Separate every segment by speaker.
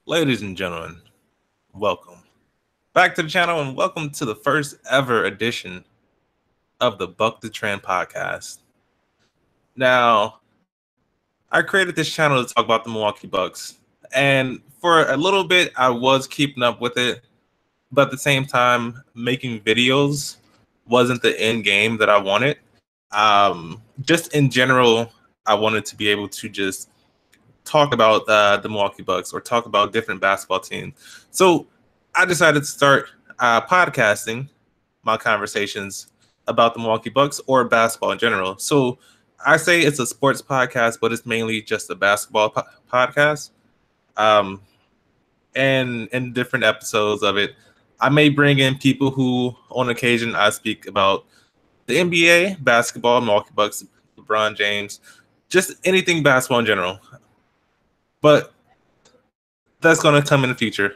Speaker 1: Ladies and gentlemen, welcome back to the channel and welcome to the first ever edition of the BuckTheTrend Podcast. Now, I created this channel to talk about the Milwaukee Bucks, and for a little bit, I was keeping up with it, but at the same time, making videos wasn't the end game that I wanted. Just in general, I wanted to be able to just talk about the Milwaukee Bucks or talk about different basketball teams. So I decided to start podcasting my conversations about the Milwaukee Bucks or basketball in general. So I say it's a sports podcast, but it's mainly just a basketball podcast. Um, and in different episodes of it, I may bring in people who, on occasion, I speak about the NBA, basketball, Milwaukee Bucks, LeBron James, just anything basketball in general. But that's going to come in the future.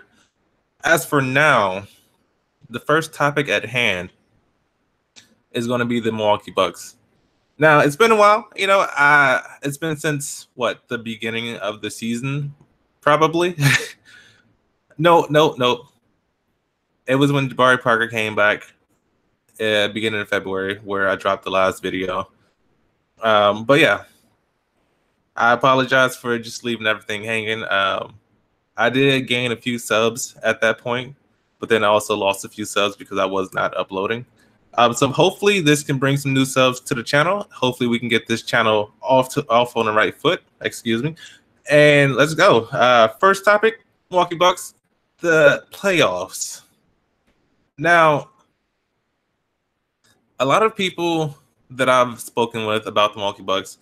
Speaker 1: As for now, the first topic at hand is going to be the Milwaukee Bucks. Now, it's been a while. It's been since, the beginning of the season, probably. No. It was when Jabari Parker came back beginning of February where I dropped the last video. But yeah, I apologize for just leaving everything hanging. I did gain a few subs at that point, but then I also lost a few subs because I was not uploading. So hopefully this can bring some new subs to the channel. Hopefully we can get this channel off on the right foot. Excuse me. And let's go. First topic, Milwaukee Bucks, the playoffs. Now, a lot of people that I've spoken with about the Milwaukee Bucks,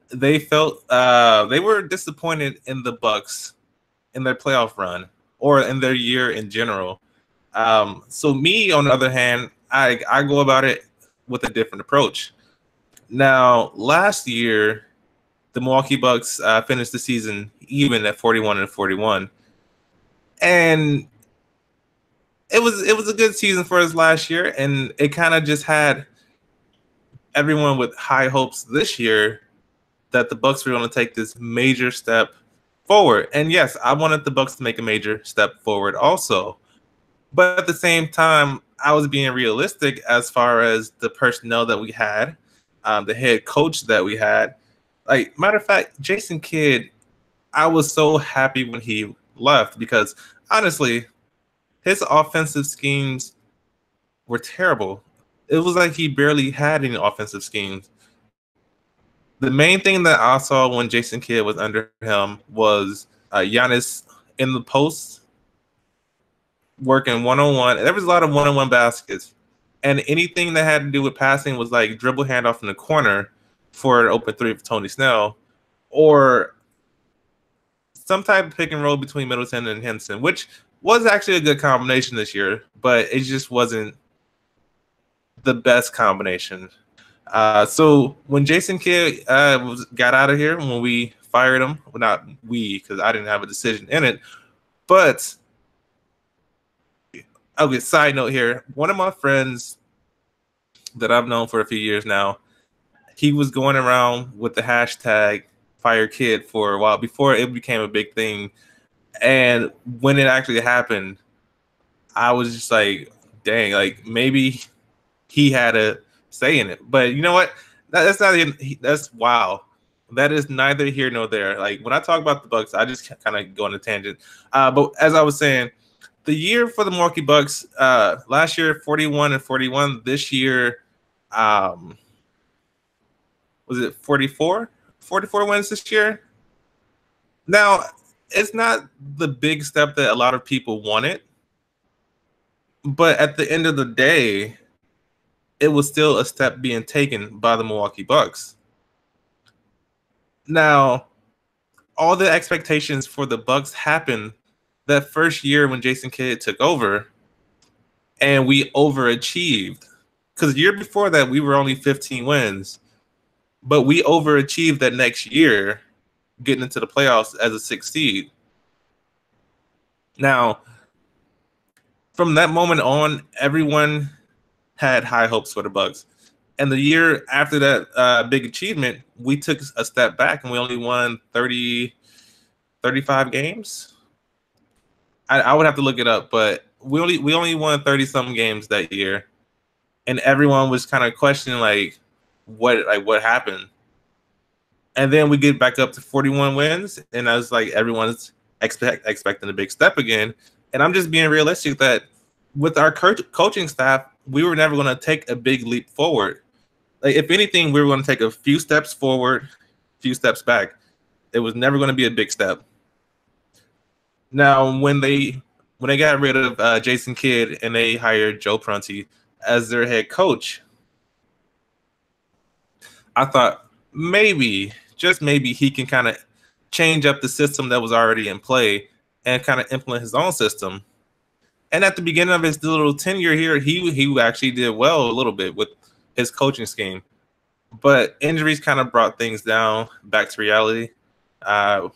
Speaker 1: they felt they were disappointed in the Bucks in their playoff run or in their year in general. So me, on the other hand, I go about it with a different approach. Now, last year, the Milwaukee Bucks finished the season even at 41-41, and it was a good season for us last year, and it kind of just had everyone with high hopes this year that the Bucks were going to take this major step forward. And yes, I wanted the Bucks to make a major step forward also. But at the same time, I was being realistic as far as the personnel that we had, the head coach that we had. Like, matter of fact, Jason Kidd, I was so happy when he left because, honestly, his offensive schemes were terrible. It was like he barely had any offensive schemes. The main thing that I saw when Jason Kidd was under him was Giannis in the post working one-on-one. There was a lot of one-on-one baskets. And anything that had to do with passing was like dribble handoff in the corner for an open three for Tony Snell or some type of pick and roll between Middleton and Henson, which was actually a good combination this year, but it just wasn't the best combination. So when Jason Kidd got out of here, when we fired him, well, not we, because I didn't have a decision in it, but okay, side note here, one of my friends that I've known for a few years now, he was going around with the hashtag fire Kidd for a while before it became a big thing. And when it actually happened, I was just like, dang, like maybe he had a say in it. But you know what? That's not even, that's wow. That is neither here nor there. Like when I talk about the Bucks, I just kind of go on a tangent. But as I was saying, the year for the Milwaukee Bucks, last year 41-41. This year, was it 44? 44 wins this year. Now, it's not the big step that a lot of people wanted, but at the end of the day, it was still a step being taken by the Milwaukee Bucks. Now, all the expectations for the Bucks happened that first year when Jason Kidd took over, and we overachieved. Because the year before that, we were only 15 wins, but we overachieved that next year, getting into the playoffs as a 6th seed. Now, from that moment on, everyone had high hopes for the Bucks. And the year after that big achievement, we took a step back and we only won 35 games. I would have to look it up, but we only won 30-some games that year, and everyone was kind of questioning what happened. And then we get back up to 41 wins, and I was like, everyone's expecting a big step again. And I'm just being realistic that with our coaching staff, we were never going to take a big leap forward. Like, if anything, we were going to take a few steps forward, few steps back. It was never going to be a big step. Now, when they got rid of Jason Kidd and they hired Joe Prunty as their head coach, I thought maybe, just maybe, he can kind of change up the system that was already in play and kind of implement his own system. And at the beginning of his little tenure here, he actually did well a little bit with his coaching scheme. But injuries kind of brought things down back to reality.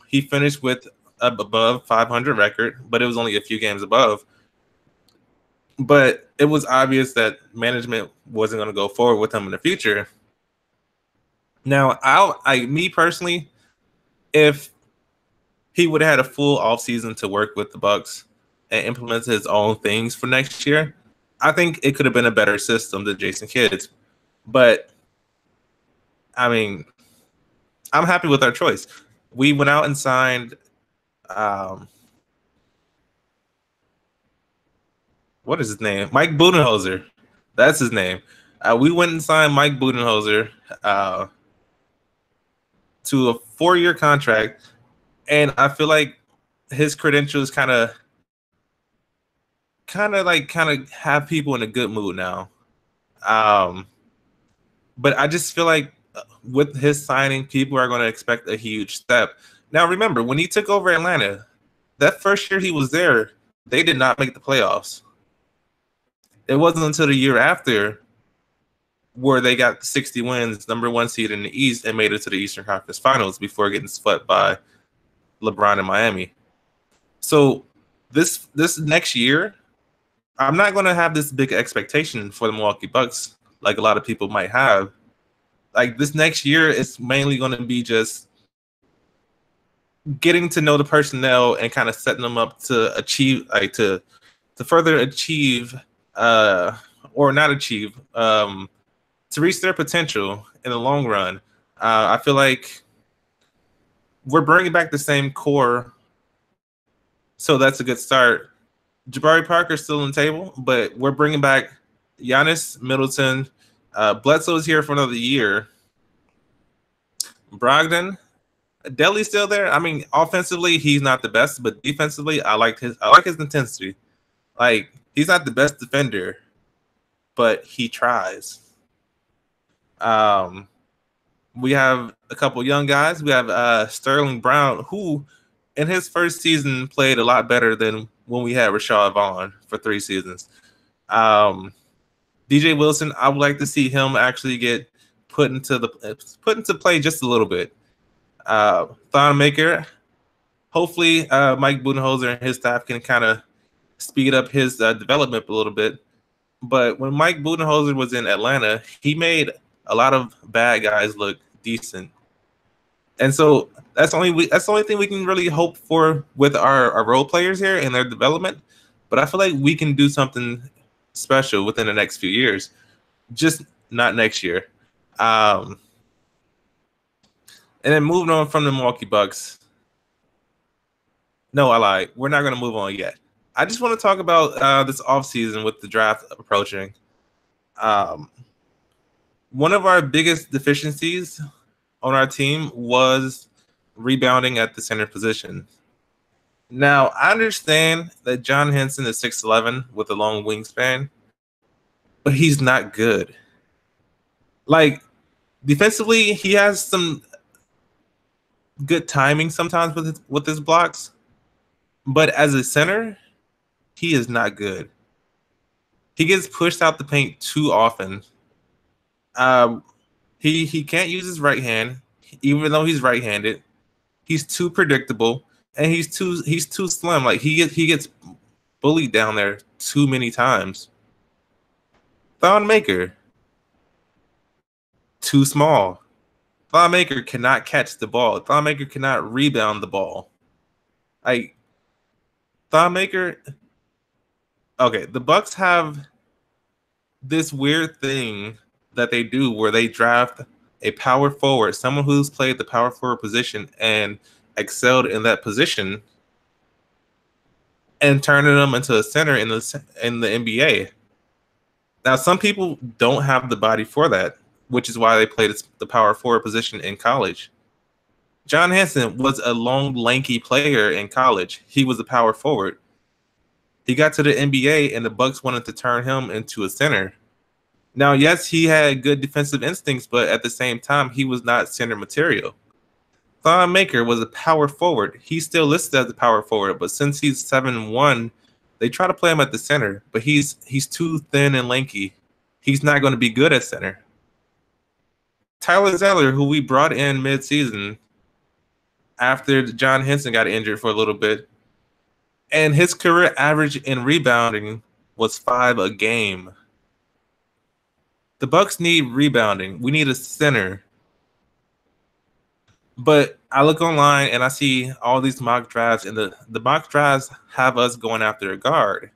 Speaker 1: He finished with above 500 record, but it was only a few games above. But it was obvious that management wasn't going to go forward with him in the future. Now, me personally, if he would have had a full offseason to work with the Bucks and implement his own things for next year, I think it could have been a better system than Jason Kidd's. But I mean, I'm happy with our choice. We went out and signed what is his name? Mike Budenholzer. That's his name. We went and signed Mike Budenholzer to a 4-year contract, and I feel like his credentials kind of have people in a good mood now. But I just feel like with his signing, people are going to expect a huge step. Now, remember, when he took over Atlanta, that first year he was there, they did not make the playoffs. It wasn't until the year after where they got 60 wins, number 1 seed in the East, and made it to the Eastern Conference Finals before getting swept by LeBron in Miami. So this next year, I'm not going to have this big expectation for the Milwaukee Bucks like a lot of people might have. Like, this next year, it's mainly going to be just getting to know the personnel and kind of setting them up to achieve, to further achieve, or not achieve, to reach their potential in the long run. I feel like we're bringing back the same core, so that's a good start. Jabari Parker's still on the table, but we're bringing back Giannis, Middleton. Bledsoe's here for another year. Brogdon, Delly's still there. I mean, offensively, he's not the best, but defensively, I like his intensity. Like, he's not the best defender, but he tries. We have a couple young guys. We have Sterling Brown, who in his first season played a lot better than when we had Rashad Vaughn for 3 seasons. DJ Wilson, I would like to see him actually get put into play just a little bit. Thon Maker, hopefully Mike Budenholzer and his staff can kind of speed up his development a little bit. But when Mike Budenholzer was in Atlanta, he made a lot of bad guys look decent. And so that's the only thing we can really hope for with our role players here and their development. But I feel like we can do something special within the next few years, just not next year. And then moving on from the Milwaukee Bucks. No, I lied. We're not going to move on yet. I just want to talk about this offseason with the draft approaching. One of our biggest deficiencies on our team was rebounding at the center position. Now, I understand that John Henson is 6'11" with a long wingspan, but he's not good. Like, defensively, he has some good timing sometimes with his blocks, but as a center, he is not good. He gets pushed out the paint too often. He can't use his right hand, even though he's right-handed. He's too predictable, and he's too slim. Like, he gets bullied down there too many times. Thon Maker, too small. Thon Maker cannot catch the ball. Thon Maker cannot rebound the ball. Like, Thon Maker. Okay, the Bucks have this weird thing that they do where they draft a power forward, someone who's played the power forward position and excelled in that position, and turning them into a center in the NBA. Now, some people don't have the body for that, which is why they played the power forward position in college. John Henson was a long, lanky player in college. He was a power forward. He got to the NBA, and the Bucks wanted to turn him into a center. Now, yes, he had good defensive instincts, but at the same time, he was not center material. Thon Maker was a power forward. He's still listed as a power forward, but since he's 7'1", they try to play him at the center, but he's too thin and lanky. He's not going to be good at center. Tyler Zeller, who we brought in midseason after John Henson got injured for a little bit, and his career average in rebounding was 5 a game. The Bucks need rebounding. We need a center. But I look online and I see all these mock drafts, and the mock drafts have us going after a guard.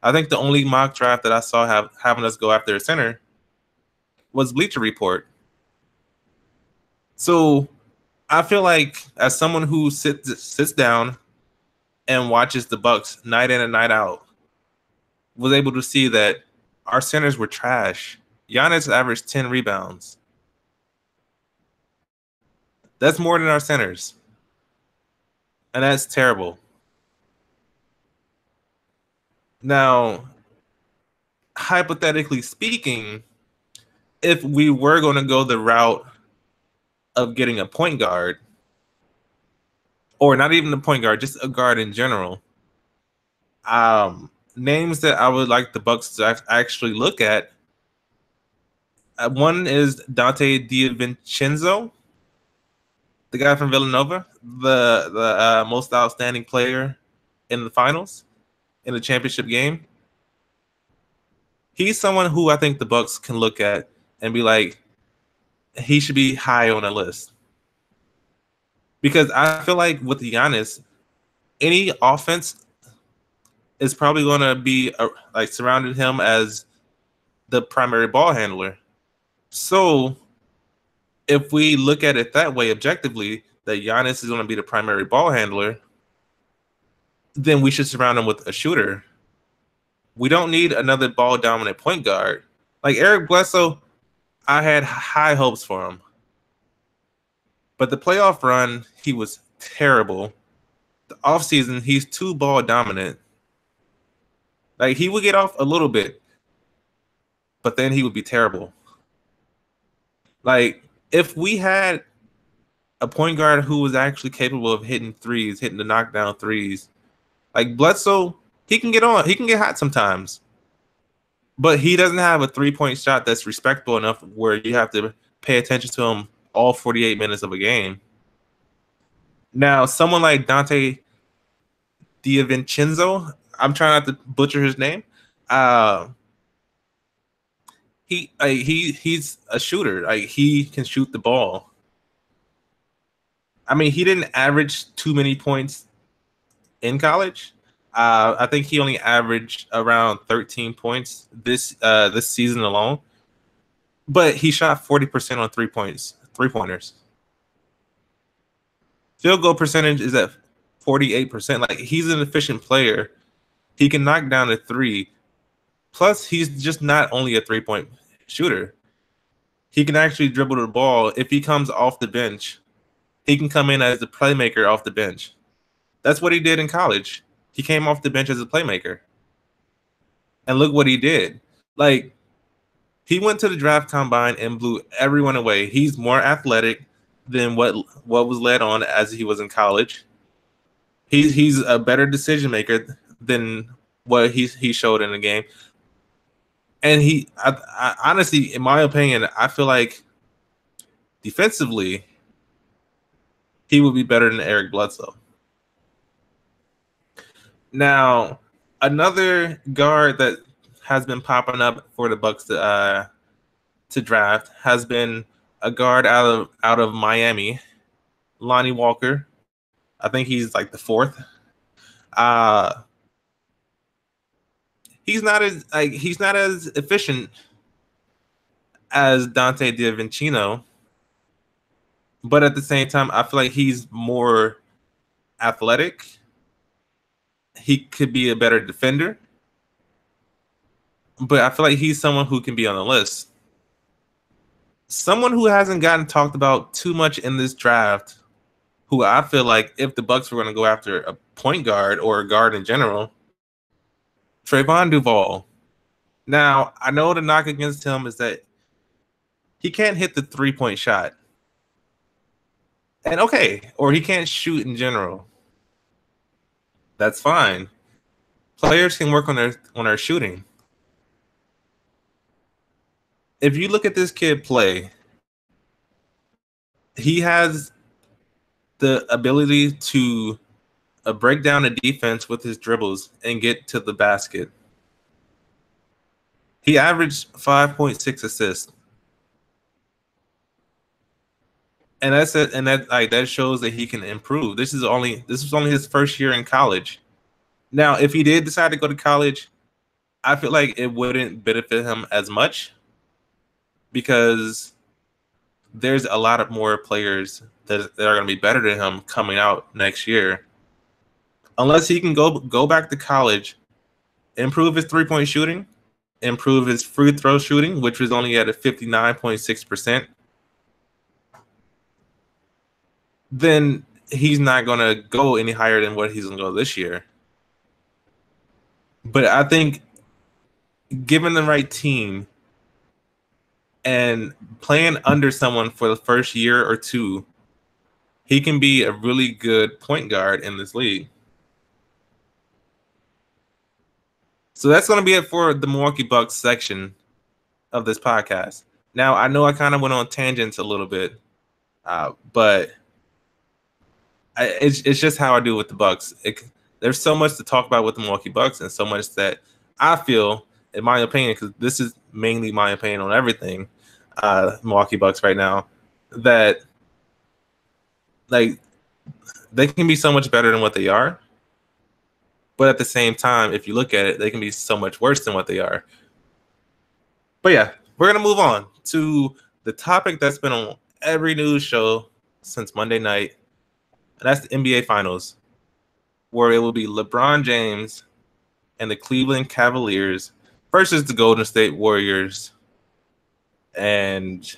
Speaker 1: I think the only mock draft that I saw having us go after a center was Bleacher Report. So I feel like as someone who sits down and watches the Bucks night in and night out, was able to see that our centers were trash. Giannis averaged 10 rebounds. That's more than our centers. And that's terrible. Now, hypothetically speaking, if we were going to go the route of getting a point guard, or not even a point guard, just a guard in general, names that I would like the Bucks to actually look at. One is Dante DiVincenzo, the guy from Villanova, the most outstanding player in the finals, in the championship game. He's someone who I think the Bucks can look at and be like, he should be high on the list. Because I feel like with Giannis, any offense is probably going to be like surrounding him as the primary ball handler. So if we look at it that way objectively, that Giannis is going to be the primary ball handler, then we should surround him with a shooter. We don't need another ball dominant point guard. Like Eric Bledsoe, I had high hopes for him. But the playoff run, he was terrible. The offseason, he's too ball dominant. Like he would get off a little bit, but then he would be terrible. Like if we had a point guard who was actually capable of hitting threes, hitting the knockdown threes, like Bledsoe, he can get on. He can get hot sometimes. But he doesn't have a three-point shot that's respectable enough where you have to pay attention to him all 48 minutes of a game. Now, someone like Dante DiVincenzo, I'm trying not to butcher his name. He's a shooter. Like he can shoot the ball. I mean, he didn't average too many points in college. I think he only averaged around 13 points this season alone. But he shot 40% on 3-pointers. Field goal percentage is at 48%. Like he's an efficient player. He can knock down a three. Plus, he's just not only a 3-point shooter. He can actually dribble the ball. If he comes off the bench, he can come in as the playmaker off the bench. That's what he did in college. He came off the bench as a playmaker. And look what he did. Like, he went to the draft combine and blew everyone away. He's more athletic than what was led on as he was in college. He's a better decision maker than what he showed in the game. And I honestly, in my opinion, I feel like defensively, he would be better than Eric Bledsoe. Now, another guard that has been popping up for the Bucks to draft has been a guard out of Miami, Lonnie Walker. I think he's like the fourth. Uh, he's not as efficient as Dante DiVincenzo, but at the same time, I feel like he's more athletic. He could be a better defender, but I feel like he's someone who can be on the list. Someone who hasn't gotten talked about too much in this draft, who I feel like if the Bucks were going to go after a point guard or a guard in general, Trayvon Duval. Now, I know the knock against him is that he can't hit the 3-point shot. And okay, or he can't shoot in general. That's fine. Players can work on their shooting. If you look at this kid play, he has the ability to break down a defense with his dribbles and get to the basket. He averaged 5.6 assists. And that's it, and that shows that he can improve. This was only his first year in college. Now, if he did decide to go to college, I feel like it wouldn't benefit him as much because there's a lot of more players that are going to be better than him coming out next year. Unless he can go back to college, improve his 3-point shooting, improve his free throw shooting, which was only at a 59.6%. Then he's not going to go any higher than what he's going to go this year. But I think given the right team and playing under someone for the first year or two, he can be a really good point guard in this league. So that's going to be it for the Milwaukee Bucks section of this podcast. Now, I know I kind of went on tangents a little bit, but it's just how I do with the Bucks. There's so much to talk about with the Milwaukee Bucks, and so much that I feel, in my opinion, because this is mainly my opinion on everything, Milwaukee Bucks right now, that like they can be so much better than what they are, but at the same time, if you look at it, they can be so much worse than what they are. But yeah, we're gonna move on to the topic that's been on every news show since Monday night. And that's the NBA Finals, where it will be LeBron James and the Cleveland Cavaliers versus the Golden State Warriors and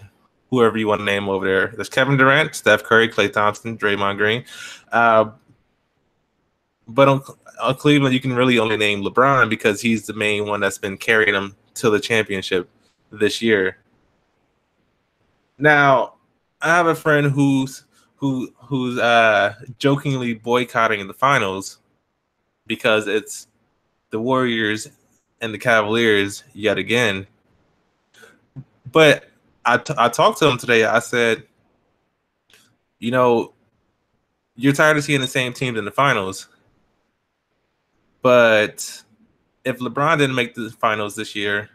Speaker 1: whoever you want to name over there. There's Kevin Durant, Steph Curry, Klay Thompson, Draymond Green. But on Cleveland, you can really only name LeBron because he's the main one that's been carrying them to the championship this year. Now, I have a friend who's jokingly boycotting the finals because it's the Warriors and the Cavaliers yet again. But I talked to him today. I said, you're tired of seeing the same teams in the finals. But if LeBron didn't make the finals this year,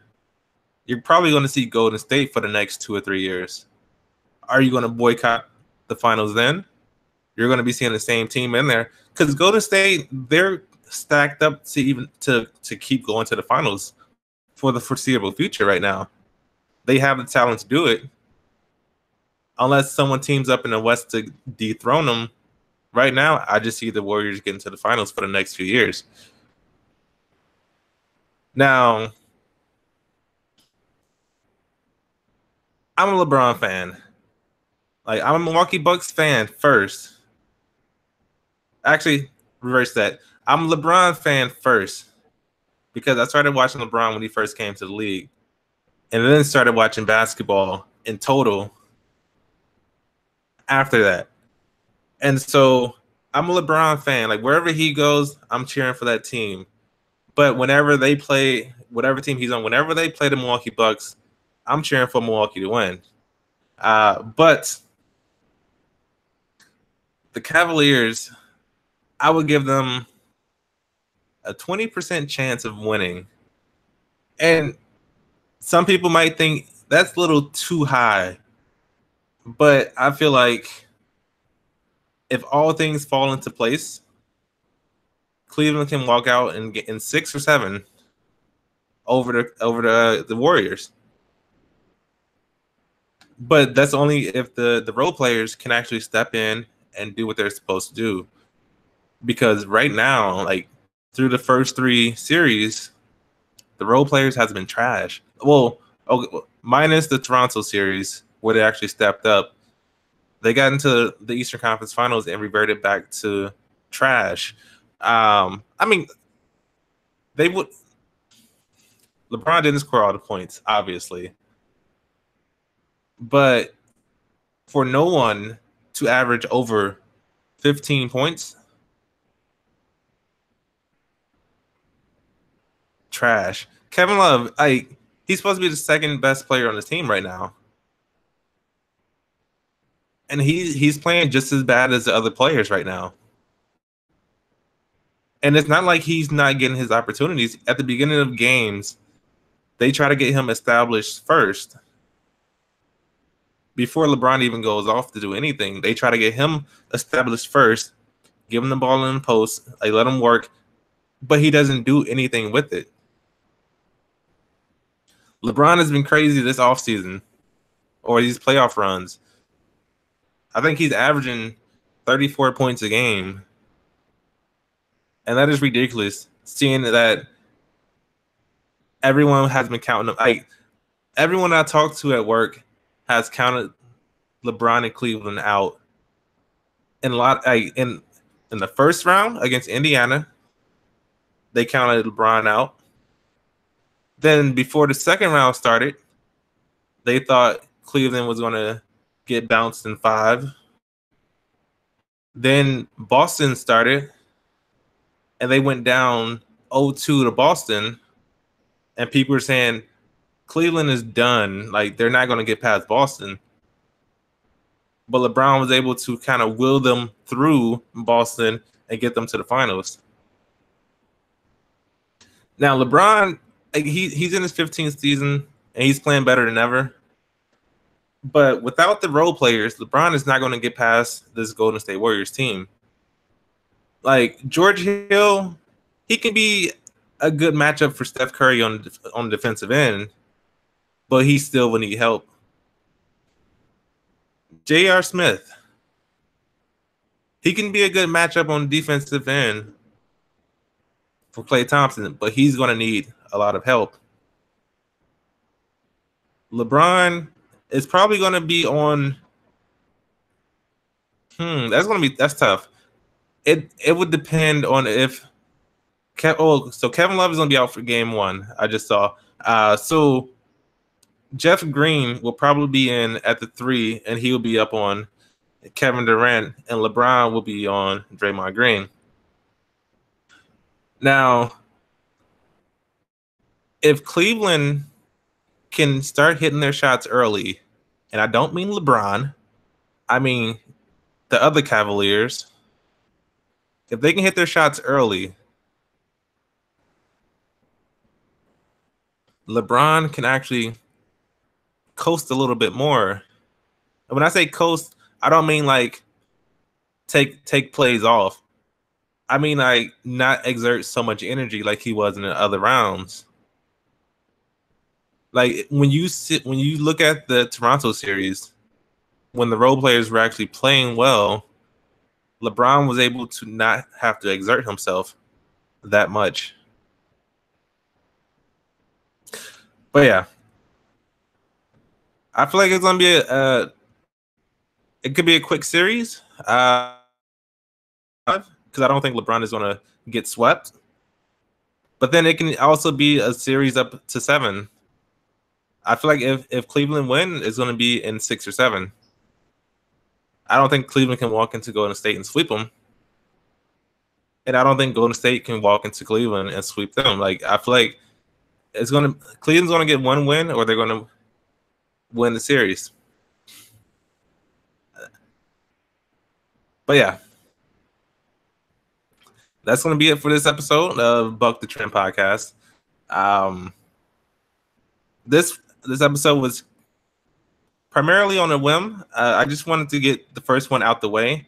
Speaker 1: you're probably going to see Golden State for the next 2 or 3 years. Are you going to boycott the finals then? You're going to be seeing the same team in there because Golden State, they're stacked up to keep going to the finals for the foreseeable future right now. They have the talent to do it. Unless someone teams up in the West to dethrone them, right now, I just see the Warriors getting to the finals for the next few years. Now, I'm a LeBron fan. I'm a Milwaukee Bucks fan first. Actually, reverse that. I'm a LeBron fan first because I started watching LeBron when he first came to the league and then started watching basketball in total after that. And so I'm a LeBron fan. Wherever he goes, I'm cheering for that team. But whenever they play, whatever team he's on, whenever they play the Milwaukee Bucks, I'm cheering for Milwaukee to win. But the Cavaliers, I would give them a 20% chance of winning. And some people might think that's a little too high. But I feel like if all things fall into place, Cleveland can walk out and get in 6 or 7 over the Warriors. But that's only if the role players can actually step in and do what they're supposed to do. Because right now, like through the first 3 series, the role players has been trash. Well, minus the Toronto series where they actually stepped up. They got into the Eastern Conference Finals and reverted back to trash. I mean, they would. LeBron didn't score all the points, obviously, but for no one to average over 15 points, trash. Kevin Love, he's supposed to be the second best player on the team right now, and he's playing just as bad as the other players right now. And it's not like he's not getting his opportunities. At the beginning of games, they try to get him established first. Before LeBron even goes off to do anything, they try to get him established first, give him the ball in the post, let him work, but he doesn't do anything with it. LeBron has been crazy this offseason or these playoff runs. I think he's averaging 34 points a game. And that is ridiculous, seeing that everyone has been counting him. Everyone I talked to at work has counted LeBron and Cleveland out. In the first round against Indiana, they counted LeBron out. Then before the second round started, they thought Cleveland was going to get bounced in 5. Then Boston started, and they went down 0-2 to Boston, and people were saying Cleveland is done. Like, they're not going to get past Boston. But LeBron was able to kind of will them through Boston and get them to the finals. Now, LeBron, he's in his 15th season, and he's playing better than ever. But without the role players, LeBron is not going to get past this Golden State Warriors team. Like, George Hill, he can be a good matchup for Steph Curry on the defensive end, but he still will need help. J.R. Smith, he can be a good matchup on the defensive end for Klay Thompson, but he's going to need a lot of help. LeBron is probably going to be on. That's tough. It would depend on if. So Kevin Love is going to be out for game 1. I just saw. So Jeff Green will probably be in at the 3, and he will be up on Kevin Durant, and LeBron will be on Draymond Green. Now, if Cleveland can start hitting their shots early, and I don't mean LeBron, I mean the other Cavaliers, if they can hit their shots early, LeBron can actually coast a little bit more. And when I say coast, I don't mean like take plays off. I mean like not exert so much energy like he was in the other rounds. Like when you look at the Toronto series, when the role players were actually playing well, LeBron was able to not have to exert himself that much. But yeah, I feel like it's gonna be it could be a quick series. Because I don't think LeBron is gonna get swept. But then it can also be a series up to 7. I feel like if Cleveland win, it's gonna be in 6 or 7. I don't think Cleveland can walk into Golden State and sweep them. And I don't think Golden State can walk into Cleveland and sweep them. Like, I feel like Cleveland's gonna get 1 win, or they're gonna win the series. But yeah, that's gonna be it for this episode of Buck the Trend Podcast. This episode was primarily on a whim. I just wanted to get the first one out the way,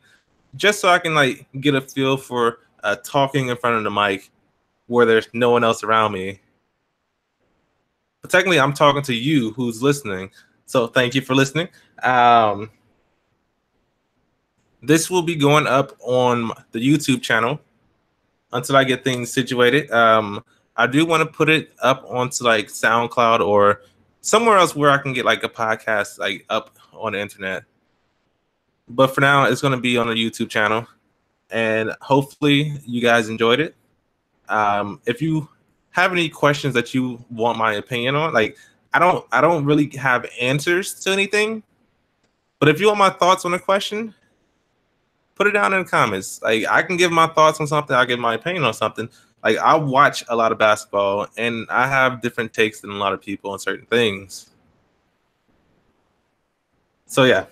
Speaker 1: just so I can like get a feel for talking in front of the mic where there's no one else around me. But technically, I'm talking to you who's listening. So thank you for listening. This will be going up on the YouTube channel until I get things situated. I do want to put it up onto like SoundCloud or somewhere else where I can get like a podcast like up on the internet. But for now, it's going to be on the YouTube channel, and hopefully you guys enjoyed it. If you have any questions that you want my opinion on, like I don't really have answers to anything, but if you want my thoughts on a question, put it down in the comments. Like I can give my thoughts on something, I'll give my opinion on something. Like I watch a lot of basketball and I have different takes than a lot of people on certain things. So yeah,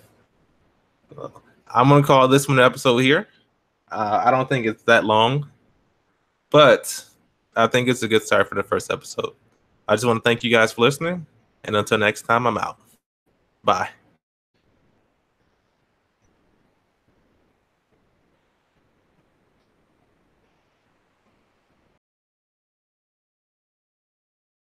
Speaker 1: I'm gonna call this one an episode here. I don't think it's that long, but I think it's a good start for the first episode. I just want to thank you guys for listening, and until next time, I'm out. Bye.